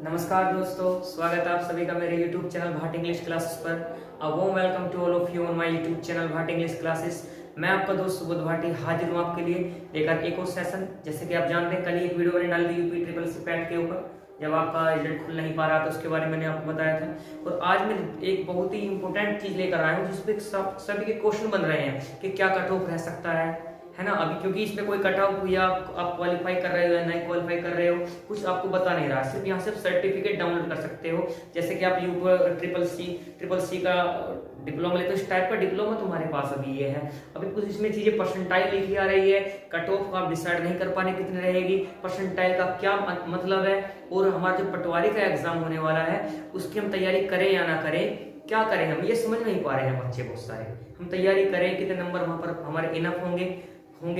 नमस्कार दोस्तों, स्वागत है आप सभी का मेरे YouTube channel Bhat English classes पर। A warm welcome to all of you on my YouTube channel Bhat English classes. मैं आपका दोस्त सुबोध भाटी हाजिर हूँ आपके लिए लेकर एक और सेशन। जैसे कि आप जानते हैं, कल ही एक वीडियो मैंने डाली थी यूपी ट्रिपल सी पैट के ऊपर, जब आपका रिजल्ट खुल नहीं पा रहा था, उसके बारे में मैंने आपको बताया था। और आज मैं एक बहुत ही इंपॉर्टेंट चीज लेकर आया हूँ जिसपे सभी के क्वेश्चन बन रहे हैं कि क्या कट ऑफ रह सकता है ना। अभी क्योंकि इसमें कोई कट ऑफ या आप क्वालिफाई कर रहे हो या नहीं क्वालिफाई कर रहे हो, कुछ आपको बता नहीं रहा। सिर्फ यहाँ से सर्टिफिकेट डाउनलोड कर सकते हो। जैसे कि आप ट्रिपल सी का डिप्लोमा लेते हो, इस टाइप का डिप्लोमा तुम्हारे पास अभी ये है। अभी कुछ इसमें चीजें परसेंटाइल लिखी आ रही है, कट ऑफ आप डिसाइड नहीं कर पाने कितनी रहेगी, परसेंटाइल का क्या मतलब है, और हमारा जो पटवारी का एग्जाम होने वाला है उसकी हम तैयारी करें या ना करें, क्या करें, हम ये समझ नहीं पा रहे हैं बच्चे बहुत सारे। हम तैयारी करें, कितने नंबर वहां पर हमारे इनफ होंगे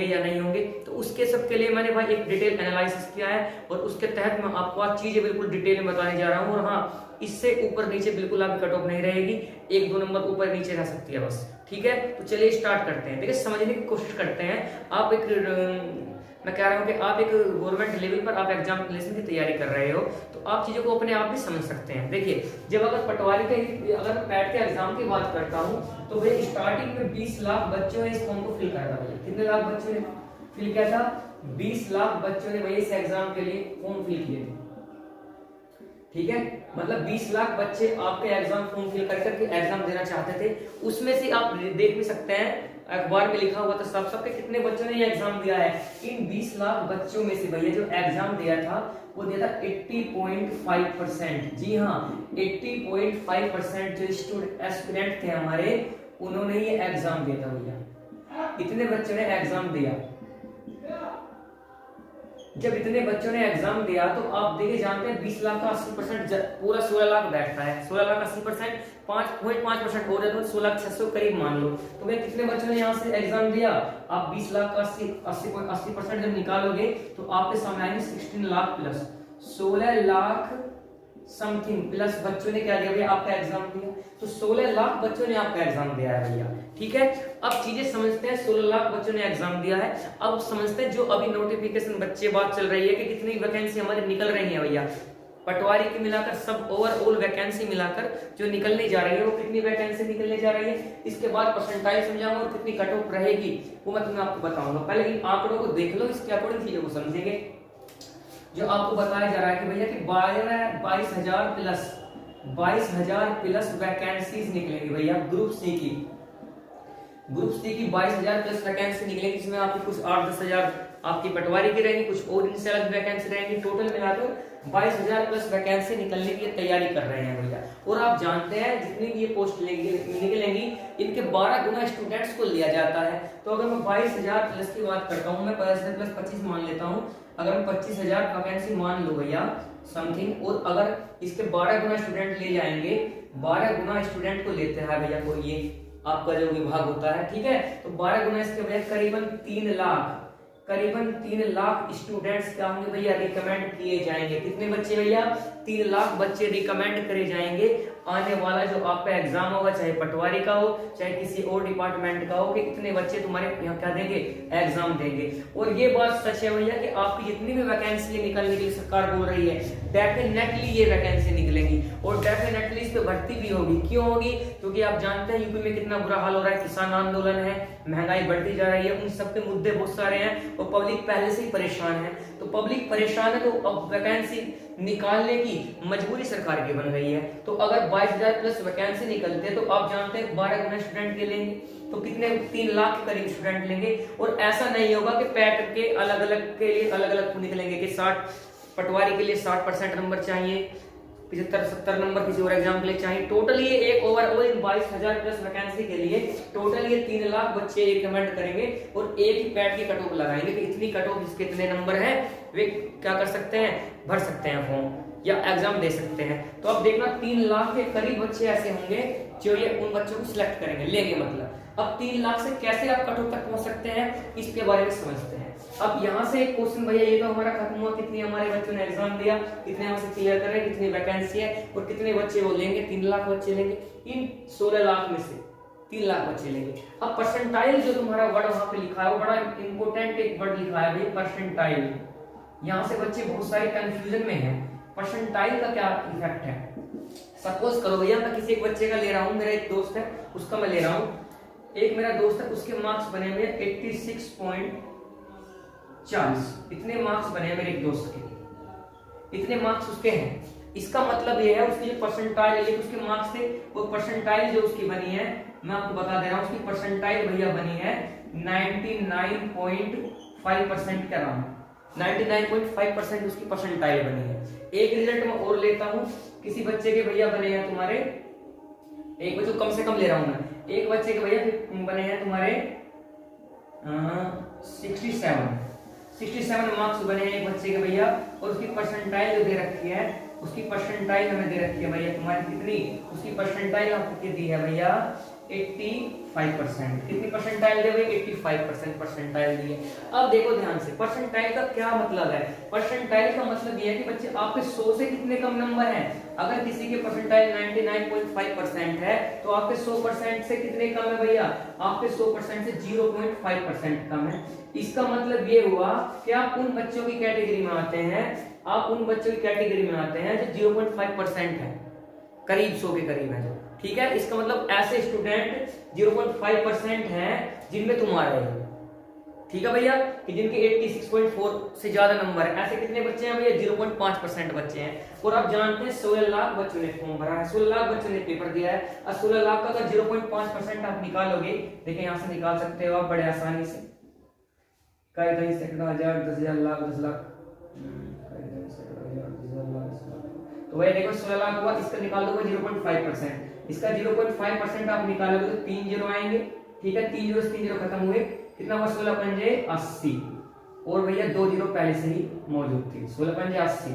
या नहीं होंगे। तो उसके सब के लिए मैंने भाई एक डिटेल एनालिसिस किया है और उसके तहत मैं आपको आज चीजें बिल्कुल डिटेल में बताने जा रहा हूँ। और हाँ, इससे ऊपर नीचे बिल्कुल आपकी कट ऑफ नहीं रहेगी, एक दो नंबर ऊपर नीचे रह सकती है बस। ठीक है, तो चलिए स्टार्ट करते हैं। देखिए, समझने की कोशिश करते हैं। आप मैं कह रहा हूँ कि आप एक गवर्नमेंट लेवल पर आप एग्जामिनेशन की तैयारी कर रहे हो, तो आप चीजों को अपने आप भी समझ सकते हैं। देखिए, जब अगर पटवारी का अगर पैट के एग्जाम की बात करता हूँ तो भाई स्टार्टिंग में 20 लाख बच्चों ने इस फॉर्म को फिल करा था। भाई कितने लाख बच्चों ने फिल किया था? 20 लाख बच्चों ने भाई इस एग्जाम के लिए फॉर्म फिल किए थे। ठीक है, मतलब 20 लाख बच्चे आपके एग्जाम फॉर्म फिल करके एग्जाम देना चाहते थे। उसमें से आप देख भी सकते हैं, अखबार में लिखा हुआ था साफ साफ कितने बच्चों ने ये एग्जाम दिया है। इन 20 लाख बच्चों में से भैया जो एग्जाम दिया था वो दिया था 80.5%। जी हाँ, 80.5% जो एस्पिरेंट थे हमारे, उन्होंने ये एग्जाम दिया था भैया। इतने बच्चों ने एग्जाम दिया। जब इतने बच्चों ने एग्जाम दिया तो आप देखिए, जानते हैं 20 लाख का 80% पूरा 16 लाख बैठता है। 16 लाख 80% 5.5% हो जाता है, 16 लाख 600 करीब मान लो। तो भाई कितने बच्चों ने यहाँ से एग्जाम दिया? आप 20 लाख का 80% जब निकालोगे तो आपके सामने आएंगे 16 lakh plus 16 lakh something plus बच्चों ने क्या दिया भैया? आपका एग्जाम दिया। तो 16 लाख बच्चों ने आपका एग्जाम दिया है भैया। ठीक है, अब चीजें समझते हैं। 16 लाख बच्चों ने एग्जाम दिया है। अब समझते हैं जो अभी नोटिफिकेशन बच्चे बात चल रही है कि कितनी वैकेंसी हमारी निकल रही है भैया। पटवारी की मिलाकर सब ओवरऑल वैकेंसी मिलाकर जो निकलने जा रही है वो कितनी वैकेंसी निकलने जा रही है। इसके बाद परसेंटाइल समझाऊंगा और कितनी कट ऑफ रहेगी वो मैं तुम्हें आपको बताऊंगा। पहले इन आंकड़ों को देख लो, इसके अकॉर्डिंग चीजों को समझेंगे। जो आपको बताया जा रहा है कि भैया कि 22,000 प्लस वैकेंसीज निकलेंगी भैया ग्रुप सी की। ग्रुप सी की 22,000 प्लस वैकेंसी निकलेगी, जिसमें आपकी कुछ 8-10 हजार आपकी पटवारी की रहेंगी, कुछ और इनसे अलग वैकेंसी रहेंगी। टोटल मिलाकर 22,000 प्लस वैकेंसी निकलने की तैयारी कर रहे हैं भैया। और आप जानते हैं जितनी भी ये पोस्ट निकलेंगी, इनके 12 गुना स्टूडेंट्स को लिया जाता है। तो अगर मैं 22,000 प्लस की बात करता हूँ, मैं 22,000 प्लस 25 मान लेता हूँ। अगर हम 25,000 वैकेंसी मान लो भैया समथिंग, और अगर इसके 12 गुना स्टूडेंट ले जाएंगे, 12 गुना स्टूडेंट को लेते हैं भैया को ये आपका जो विभाग होता है। ठीक है, तो 12 गुना इसके भैया करीबन 3 लाख स्टूडेंट्स क्या होंगे भैया? रिकमेंड किए जाएंगे। कितने बच्चे भैया? 3 लाख बच्चे रिकमेंड करे जाएंगे। आने वाला जो आपका एग्जाम होगा, चाहे पटवारी का हो चाहे किसी और डिपार्टमेंट का हो, कि इतने बच्चे तुम्हारे यहाँ क्या देंगे? एग्जाम देंगे। और ये बात सच है भैया कि आपकी जितनी भी वैकेंसी निकलने के लिए सरकार बोल रही है, डेफिनेटली ये वैकेंसी निकलेंगी और डेफिनेटली इस पे भर्ती भी होगी। क्यों होगी? क्योंकि आप जानते हैं यूपी में कितना बुरा हाल हो रहा है, किसान आंदोलन है, महंगाई बढ़ती जा रही है, उन सब पे मुद्दे बहुत सारे हैं और पब्लिक पहले से ही परेशान है। तो पब्लिक परेशान है, तो अब वैकेंसी निकालने की मजबूरी सरकार की बन गई है। तो अगर 22,000 प्लस वैकेंसी निकलते हैं तो आप जानते हैं 12 गुना स्टूडेंट के लेंगे तो कितने? 3 लाख के करीब स्टूडेंट लेंगे। और ऐसा नहीं होगा कि पैट के अलग अलग के लिए अलग अलग निकलेंगे कि 60 पटवारी के लिए 60% नंबर चाहिए, 75-70 नंबर किसी और एग्जाम के लिए चाहिए। टोटल ये एक ओवरऑल इन 22,000 प्लस वैकेंसी के लिए टोटल ये 3 लाख बच्चे रिकमेंड करेंगे और एक ही पैट की कट ऑफ लगाएंगे कि इतनी कट ऑफ जिसके इतने नंबर है वे क्या कर सकते हैं? भर सकते हैं फॉर्म या एग्जाम दे सकते हैं। तो अब देखना 3 लाख के करीब बच्चे ऐसे होंगे जो ये उन बच्चों को सिलेक्ट करेंगे, लेंगे मतलब। अब 3 लाख से कैसे आप कट ऑफ तक पहुंच सकते हैं, इसके बारे में समझते हैं। अब यहाँ से एक क्वेश्चन भैया, ये तो हमारा खत्म हुआ, कितनी हमारे बच्चों ने एग्जाम दिया, कितने हमसे क्लियर कर रहे हैं, कितनी वैकेंसी है और कितने बच्चे वो लेंगे? 3 लाख बच्चे लेंगे। इन 16 लाख में से 3 लाख बच्चे लेंगे। अब परसेंटाइल जो तुम्हारा वर्ड वहां पे लिखा है वो बड़ा इंपॉर्टेंट एक वर्ड लिखा है भाई, परसेंटाइल। यहाँ से बच्चे बहुत सारे कंफ्यूजन में हैं परसेंटाइल का क्या इफेक्ट है। सपोज करो भैया मैं किसी एक बच्चे का ले रहा हूँ, मेरा एक दोस्त है उसका मैं ले रहा हूँ, एक मेरा दोस्त है उसके मार्क्स बने हुए 86.40, इतने मार्क्स बने हैं मेरे एक दोस्त के, इतने मार्क्स उसके हैं। इसका मतलब ये है उसकी जो परसेंटाइल है, उसके मार्क्स थे, वो परसेंटाइल जो उसकी बनी है मैं आपको बता दे रहा हूँ, उसकी परसेंटाइल भैया बनी है 99.5% के अराउंड, 99.5% उसकी परसेंटाइल बनी है। एक रिजल्ट में और लेता हूँ, किसी बच्चे के भैया बने हैं तुम्हारे, एक बच्चे कम से कम ले रहा हूं मैं, एक बच्चे के भैया बने हैं तुम्हारे 67 मार्क्स बने हैं एक बच्चे के भैया, और उसकी परसेंटाइल जो दे रखी है, उसकी परसेंटाइल हमें दे रखी है भैया तुम्हारी कितनी, उसकी परसेंटाइल आपको दी है भैया 85%। कितनी परसेंटाइल दे भैया 85% परसेंटाइल दी है। अब देखो ध्यान से, परसेंटाइल का क्या मतलब है। परसेंटाइल का मतलब ये है कि बच्चे आपके 100 से कितने कम नंबर हैं। अगर किसी के परसेंटाइल 99.5% है तो आपके 100% से कितने कम है भैया, आपके 100% से 0.5% कम है। इसका मतलब ये हुआ कि आप उन बच्चों की कैटेगरी में आते हैं, आप उन बच्चों की कैटेगरी में आते हैं जो 0.5% है, करीब 100 के करीब है जो, ठीक है। इसका मतलब ऐसे स्टूडेंट 0.5% हैं जिनमें तुम आ रहे हो, ठीक है भैया, कि जिनके 86.4 से ज्यादा नंबर है। ऐसे कितने बच्चे हैं भैया 0.5% बच्चे हैं। और आप जानते हैं 16 लाख बच्चों ने फॉर्म भरा है, 16 लाख बच्चों ने पेपर दिया है, और 16 लाख का अगर 0.5% आप निकालोगे, देखिए यहां से निकाल सकते हो आप बड़े आसानी से, कई कई सैकड़ों हजार 10,000 लाख 10 लाख, तो भाई देखो 16 लाख हुआ, इसका निकाल दो 0.5%, इसका 0.5% आप निकालोगे तो 3 जीरो आएंगे, ठीक है। 3 जीरो से 3 जीरो खत्म हुए, कितना हुआ 16 पंजे 80, और भैया 2 जीरो पहले से ही मौजूद थी, 16 पंजे 80,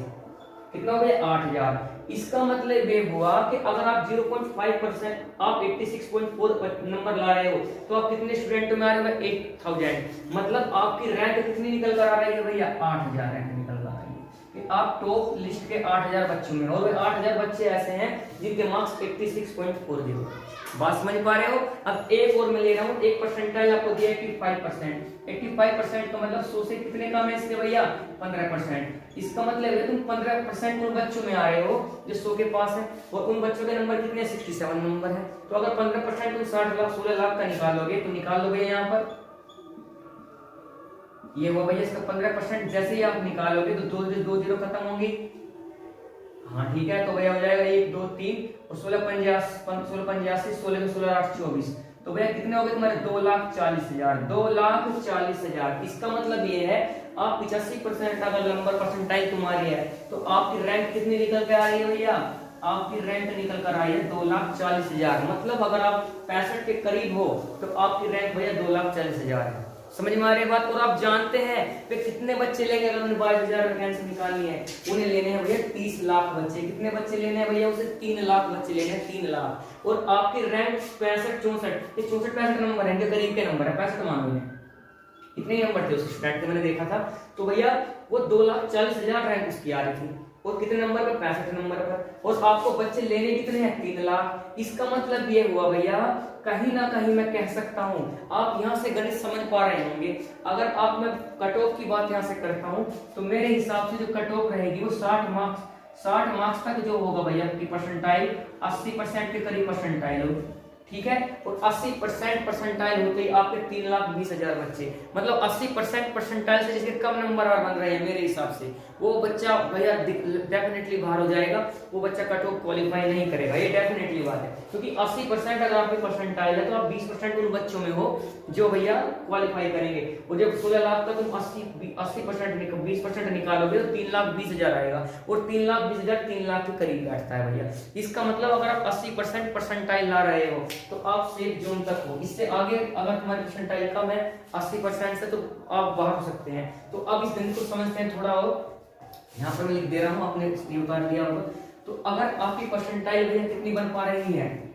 कितना हो गया 8,000। इसका मतलब ये हुआ कि अगर आप 0.5%, आप 86.4 नंबर ला रहे हो तो आप कितने स्टूडेंट में आ रहे हो 8,000, मतलब आपकी रैंक कितनी निकल कर आ रही है भैया 8,000 रैंक निकल कर आ रही है, कि आप टॉप लिस्ट के 8,000 बच्चों में, और वे 8,000 बच्चे ऐसे हैं जिनके मार्क्स 86.40। बात समझ पा रहे हो। अब एक और मैं ले रहा हूँ, एक परसेंटाइल आपको दिया 85%, 85% का मतलब 100 से कितने कम है इसके भैया 15%। इसका मतलब है तुम 15% उन बच्चों में आ रहे हो जो 100 के पास है, और उन बच्चों के नंबर कितने 67 नंबर है। तो अगर 15% तुम 60 लाख 16 लाख का निकालोगे तो निकाल लोगे यहाँ पर, ये हुआ भैया इसका 15%। जैसे ही आप निकालोगे तो दो जीरो खत्म होंगी, हाँ ठीक है, तो भैया हो जाएगा 1 2 3 और 16 85 16 16 8 24, तो भैया कितने हो गए तुम्हारे 2,40,000, 2,40,000। इसका मतलब ये है आप 85% अगर नंबर परसेंटाइल तुम्हारी है तो आपकी रैंक कितनी निकल के आ रही है भैया, आपकी रैंक निकल कर आई है 2,40,000। मतलब अगर आप 65 के करीब हो तो आपकी रैंक भैया 2,40,000 है। समझ में आ रही है बात। और आप जानते हैं वे कितने बच्चे लेंगे अगर उन्हें 22,000 वैकेंसी निकालनी है, उन्हें लेने हैं भैया 30 लाख बच्चे। कितने बच्चे लेने हैं भैया, उसे 3 लाख बच्चे लेने हैं, 3 लाख। और आपकी रैंक 65 64 65 नंबर है, इनके करीब के नंबर है, 65 मान लो इतने नंबर थे उस स्टूडेंट के, मैंने देखा था। तो भैया वो 2,40,000 रैंक उसकी आ रही थी, और कितने नंबर पर 65 नंबर पर, और आपको बच्चे लेने कितने हैं 3 लाख। इसका मतलब ये हुआ भैया कहीं ना कहीं मैं कह सकता हूं, आप यहां से गणित समझ पा रहे होंगे। अगर आप मैं कट ऑफ की बात यहां से करता हूं तो मेरे हिसाब से जो कट ऑफ रहेगी वो 60 मार्क्स तक जो होगा भैया आपकी परसेंटाइल 80% के करीब परसेंटाइल हो, ठीक है। और 80% परसेंटाइल होते ही आपके 3,20,000 बच्चे, मतलब 80% परसेंटाइल से जिसके कम नंबर और बन रहे हैं मेरे हिसाब से, वो बच्चा भैया डेफिनेटली बाहर हो जाएगा, वो बच्चा कट ऑफ क्वालिफाई नहीं करेगा, ये डेफिनेटली बात है। क्योंकि 80% अगर आपकी परसेंटाइल है तो आप 20% उन बच्चों में हो जो भैया क्वालिफाई करेंगे। और जब 16 लाख का तुम 80% 20% निकालोगे तो 3,20,000 आएगा, और 3,20,000 3 लाख के करीब बैठता है भैया। इसका मतलब अगर आप 80% परसेंटाइल ला रहे हो तो आप सेफ जोन तक हो। इससे आगे अगर तुम्हारी परसेंटाइल कम है 80% से तो आप बाहर हो सकते हैं। तो अब इस गणित को समझते हैं थोड़ा और, यहाँ पर मैं लिख दे रहा हूँ, आपने इसलिए उतार लिया होगा। तो अगर आपकी परसेंटाइल भैया कितनी बन पा रही है,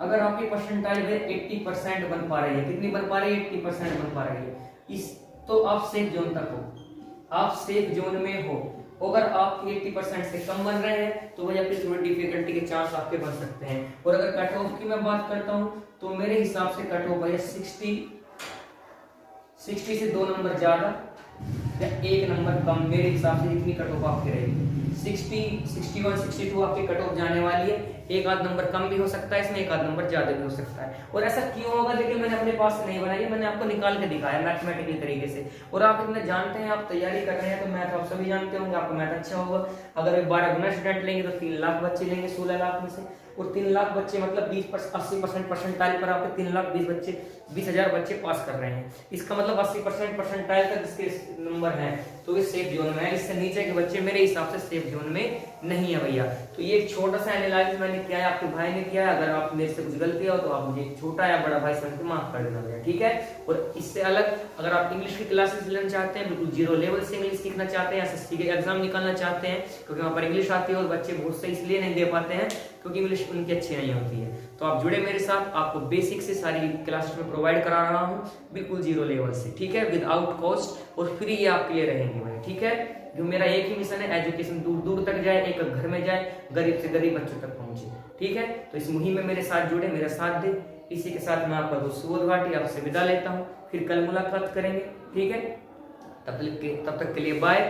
अगर आपकी परसेंटाइल भैया 80% बन पा रही है, कितनी बन पा रही है 80% बन पा रही है, इस तो आप सेफ जोन तक हो, आप सेफ जोन में हो। अगर आप 80% से कम बन रहे हैं तो भैया फिर थोड़ी डिफिकल्टी के चांस आपके बन सकते हैं। और अगर कट ऑफ की मैं बात करता हूं तो मेरे हिसाब से कट ऑफ भैया 60 से 2 नंबर ज्यादा, या एक नंबर कम, मेरे हिसाब से इतनी कट ऑफ आपकी रहेगी। 60, 61, 62 आपकी कट ऑफ जाने वाली है। एक आध नंबर कम भी हो सकता है इसमें, एक आध नंबर ज्यादा भी हो सकता है। और ऐसा क्यों होगा, देखिए मैंने अपने पास से नहीं बनाई है, मैंने आपको निकाल के दिखाया मैथमेटिकली तरीके से। और आप इतने जानते हैं, आप तैयारी कर रहे हैं तो मैथ आप सभी जानते होंगे, आपका मैथ अच्छा होगा। अगर 12 गुना स्टूडेंट लेंगे तो 3 लाख बच्चे लेंगे 16 लाख में से, और 3 लाख बच्चे मतलब 80% परसेंटाइल पर आपके 3 लाख 20,000 बच्चे पास कर रहे हैं। इसका मतलब 80% परसेंटाइल तक इसके नंबर हैं तो ये सेफ जोन में है। इससे नीचे के बच्चे मेरे हिसाब से सेफ जोन में नहीं है भैया। तो ये एक छोटा सा एनालिसिस मैंने किया है, आपके भाई ने किया है। अगर आप मेरे से कुछ गलती हो तो आप मुझे छोटा या बड़ा भाई समझ के माफ कर देना भैया, ठीक है। और इससे अलग अगर आप इंग्लिश की क्लासेस लेना चाहते हैं, बिल्कुल जीरो लेवल से इंग्लिश सीखना चाहते हैं, एसएससी के एग्जाम निकालना चाहते हैं, क्योंकि वहाँ पर इंग्लिश आती है और बच्चे बहुत से इसलिए नहीं दे पाते हैं क्योंकि इंग्लिश उनकी अच्छी नहीं होती है, तो आप जुड़े मेरे साथ। आपको बेसिक से सारी क्लासेस में प्रोवाइड करा रहा हूँ बिल्कुल जीरो लेवल से, ठीक है, विदाउट कॉस्ट, और फ्री ये आपके लिए रहेंगे भाई, ठीक है। जो मेरा एक ही मिशन है, एजुकेशन दूर दूर तक जाए, एक घर में जाए, गरीब से गरीब बच्चों तक पहुंचे, ठीक है। तो इस मुहिम में मेरे साथ जुड़े, मेरा साथ दे। इसी के साथ मैं आपका दोस्त सुबोध भाटी आपसे विदा लेता हूँ, फिर कल मुलाकात करेंगे, ठीक है। तब तक के लिए बाय,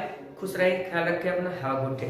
खुश रहे, ख्याल रखें अपना, हैव अ गुड डे।